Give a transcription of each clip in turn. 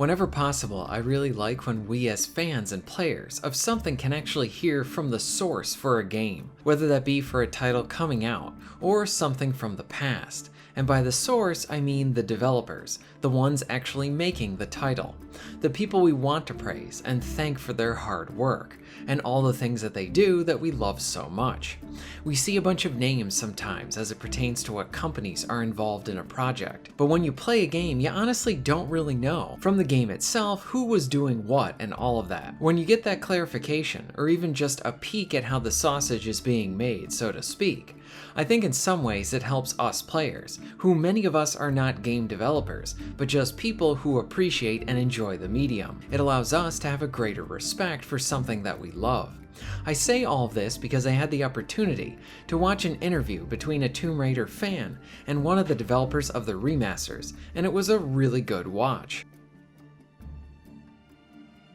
Whenever possible, I really like when we as fans and players of something can actually hear from the source for a game, whether that be for a title coming out or something from the past. And by the source, I mean the developers, the ones actually making the title, the people we want to praise and thank for their hard work, and all the things that they do that we love so much. We see a bunch of names sometimes as it pertains to what companies are involved in a project, but when you play a game, you honestly don't really know from the game itself who was doing what and all of that. When you get that clarification, or even just a peek at how the sausage is being made, so to speak, I think in some ways it helps us players, who many of us are not game developers, but just people who appreciate and enjoy the medium. It allows us to have a greater respect for something that we love. I say all of this because I had the opportunity to watch an interview between a Tomb Raider fan and one of the developers of the remasters, and it was a really good watch.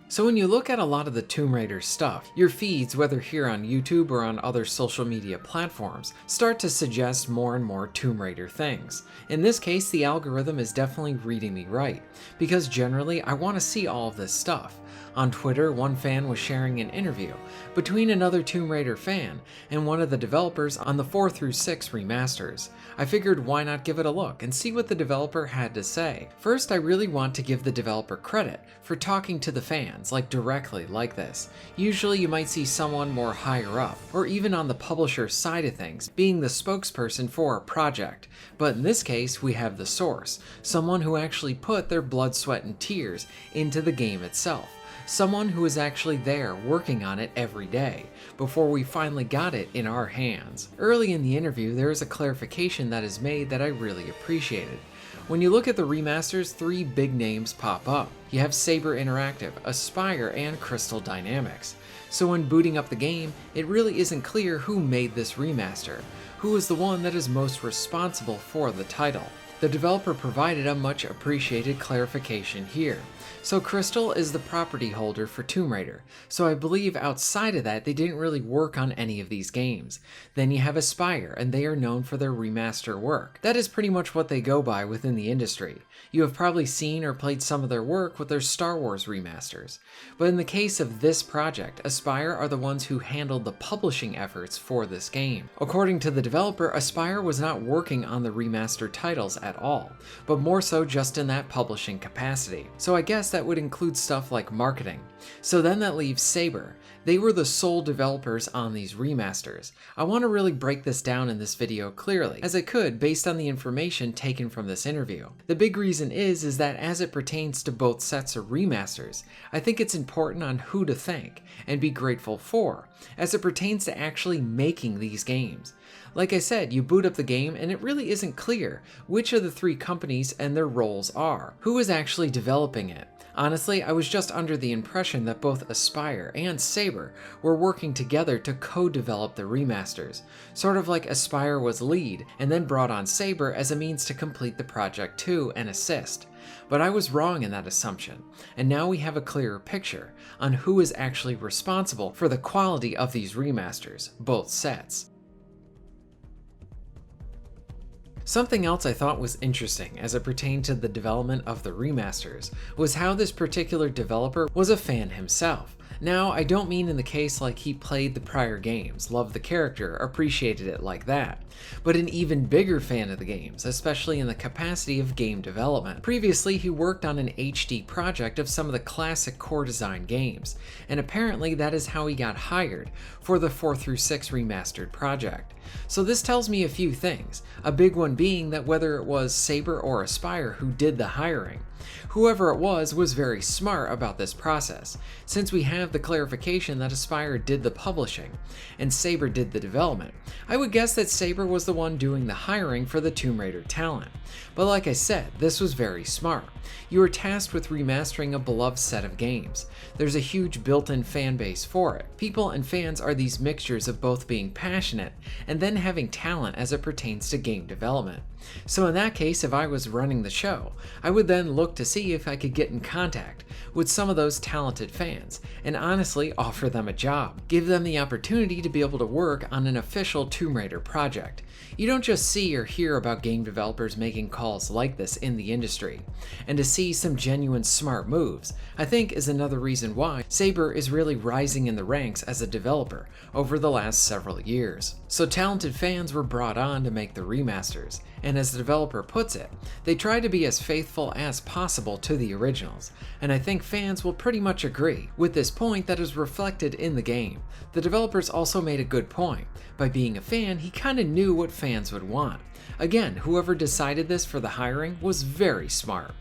So when you look at a lot of the Tomb Raider stuff, your feeds, whether here on YouTube or on other social media platforms, start to suggest more and more Tomb Raider things. In this case, the algorithm is definitely reading me right, because generally I want to see all of this stuff. On Twitter, one fan was sharing an interview between another Tomb Raider fan and one of the developers on the 4 through 6 remasters. I figured why not give it a look and see what the developer had to say. First, I really want to give the developer credit for talking to the fans, like directly like this. Usually you might see someone more higher up, or even on the publisher side of things, being the spokesperson for a project. But in this case, we have the source, someone who actually put their blood, sweat, and tears into the game itself. Someone who is actually there working on it every day, before we finally got it in our hands. Early in the interview, there is a clarification that is made that I really appreciated. When you look at the remasters, 3 big names pop up. You have Saber Interactive, Aspyr, and Crystal Dynamics. So when booting up the game, it really isn't clear who made this remaster, who is the one that is most responsible for the title. The developer provided a much appreciated clarification here. So Crystal is the property holder for Tomb Raider, so I believe outside of that they didn't really work on any of these games. Then you have Aspyr, and they are known for their remaster work. That is pretty much what they go by within the industry. You have probably seen or played some of their work with their Star Wars remasters. But in the case of this project, Aspyr are the ones who handled the publishing efforts for this game. According to the developer, Aspyr was not working on the remastered titles at all, but more so just in that publishing capacity. So I guess that would include stuff like marketing. So then that leaves Saber. They were the sole developers on these remasters. I want to really break this down in this video clearly, as I could based on the information taken from this interview. The big reason is that as it pertains to both sets of remasters, I think it's important on who to thank and be grateful for, as it pertains to actually making these games. Like I said, you boot up the game and it really isn't clear which of the 3 companies and their roles are, who is actually developing it. Honestly, I was just under the impression that both Aspyr and Saber were working together to co-develop the remasters, sort of like Aspyr was lead and then brought on Saber as a means to complete the project too and assist. But I was wrong in that assumption, and now we have a clearer picture on who is actually responsible for the quality of these remasters, both sets. Something else I thought was interesting as it pertained to the development of the remasters was how this particular developer was a fan himself. Now, I don't mean in the case like he played the prior games, loved the character, appreciated it like that, but an even bigger fan of the games, especially in the capacity of game development. Previously, he worked on an HD project of some of the classic core design games, and apparently that is how he got hired for the 4 through 6 remastered project. So this tells me a few things, a big one being that whether it was Saber or Aspyr who did the hiring, whoever it was very smart about this process, since we have the clarification that Aspyr did the publishing and Saber did the development. I would guess that Saber was the one doing the hiring for the Tomb Raider talent. But like I said, this was very smart. You are tasked with remastering a beloved set of games. There's a huge built-in fan base for it. People and fans are these mixtures of both being passionate and then having talent as it pertains to game development. So in that case, if I was running the show, I would then look to see if I could get in contact with some of those talented fans and honestly offer them a job. Give them the opportunity to be able to work on an official Tomb Raider project. You don't just see or hear about game developers making calls like this in the industry, and to see some genuine smart moves, I think is another reason why Saber is really rising in the ranks as a developer over the last several years. So talented fans were brought on to make the remasters, and as the developer puts it, they try to be as faithful as possible to the originals, and I think fans will pretty much agree with this point that is reflected in the game. The developers also made a good point. By being a fan, he kinda knew what fans would want. Again, whoever decided this for the hiring was very smart.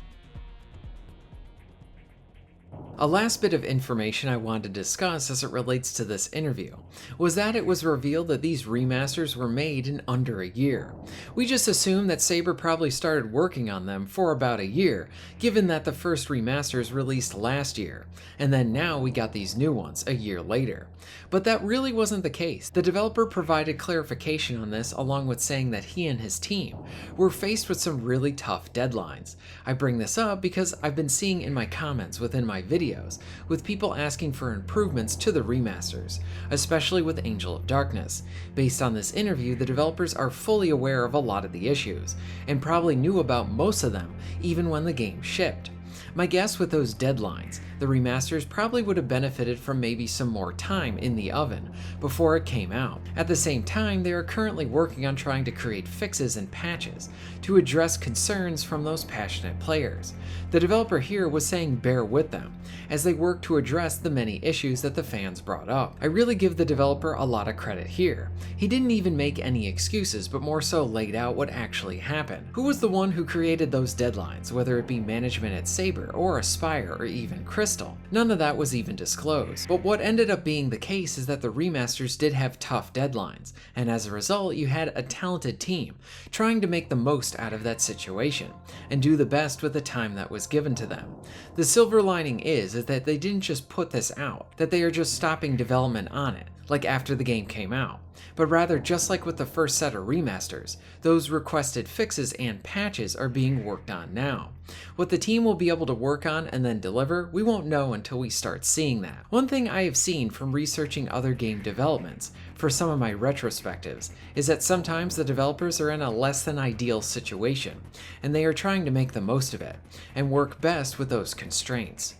A last bit of information I wanted to discuss as it relates to this interview was that it was revealed that these remasters were made in under a year. We just assumed that Saber probably started working on them for about a year, given that the first remasters released last year, and then now we got these new ones a year later. But that really wasn't the case. The developer provided clarification on this, along with saying that he and his team were faced with some really tough deadlines. I bring this up because I've been seeing in my comments within my videos with people asking for improvements to the remasters, especially with Angel of Darkness. Based on this interview, the developers are fully aware of a lot of the issues, and probably knew about most of them even when the game shipped. My guess with those deadlines, the remasters probably would have benefited from maybe some more time in the oven before it came out. At the same time, they are currently working on trying to create fixes and patches to address concerns from those passionate players. The developer here was saying bear with them as they work to address the many issues that the fans brought up. I really give the developer a lot of credit here. He didn't even make any excuses, but more so laid out what actually happened. Who was the one who created those deadlines, whether it be management at Saber or Aspyr or even Crystal? None of that was even disclosed. But what ended up being the case is that the remasters did have tough deadlines, and as a result, you had a talented team trying to make the most out of that situation and do the best with the time that was given to them. The silver lining is that they didn't just put this out, that they are just stopping development on it, like after the game came out, but rather just like with the first set of remasters, those requested fixes and patches are being worked on now. What the team will be able to work on and then deliver, we won't know until we start seeing that. One thing I have seen from researching other game developments for some of my retrospectives is that sometimes the developers are in a less than ideal situation, and they are trying to make the most of it and work best with those constraints.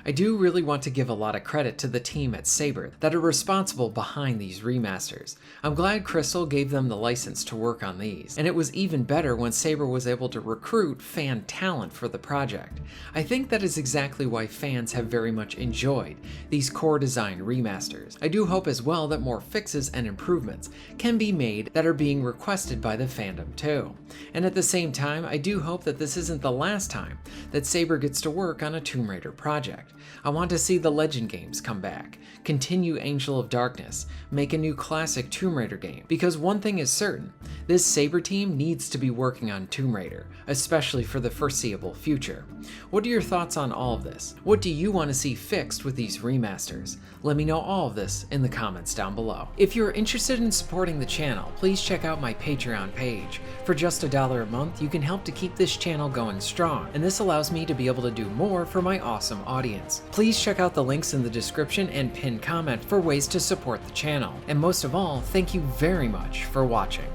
I do really want to give a lot of credit to the team at Saber that are responsible behind these remasters. I'm glad Crystal gave them the license to work on these, and it was even better when Saber was able to recruit fan talent for the project. I think that is exactly why fans have very much enjoyed these core design remasters. I do hope as well that more fixes and improvements can be made that are being requested by the fandom too. And at the same time, I do hope that this isn't the last time that Saber gets to work on a Tomb Raider project. I want to see the Legend games come back, continue Angel of Darkness, make a new classic Tomb Raider game, because one thing is certain, this Saber team needs to be working on Tomb Raider, especially for the foreseeable future. What are your thoughts on all of this? What do you want to see fixed with these remasters? Let me know all of this in the comments down below. If you're interested in supporting the channel, please check out my Patreon page. For just $1 a month, you can help to keep this channel going strong, and this allows me to be able to do more for my awesome audience. Please check out the links in the description and pinned comment for ways to support the channel. And most of all, thank you very much for watching.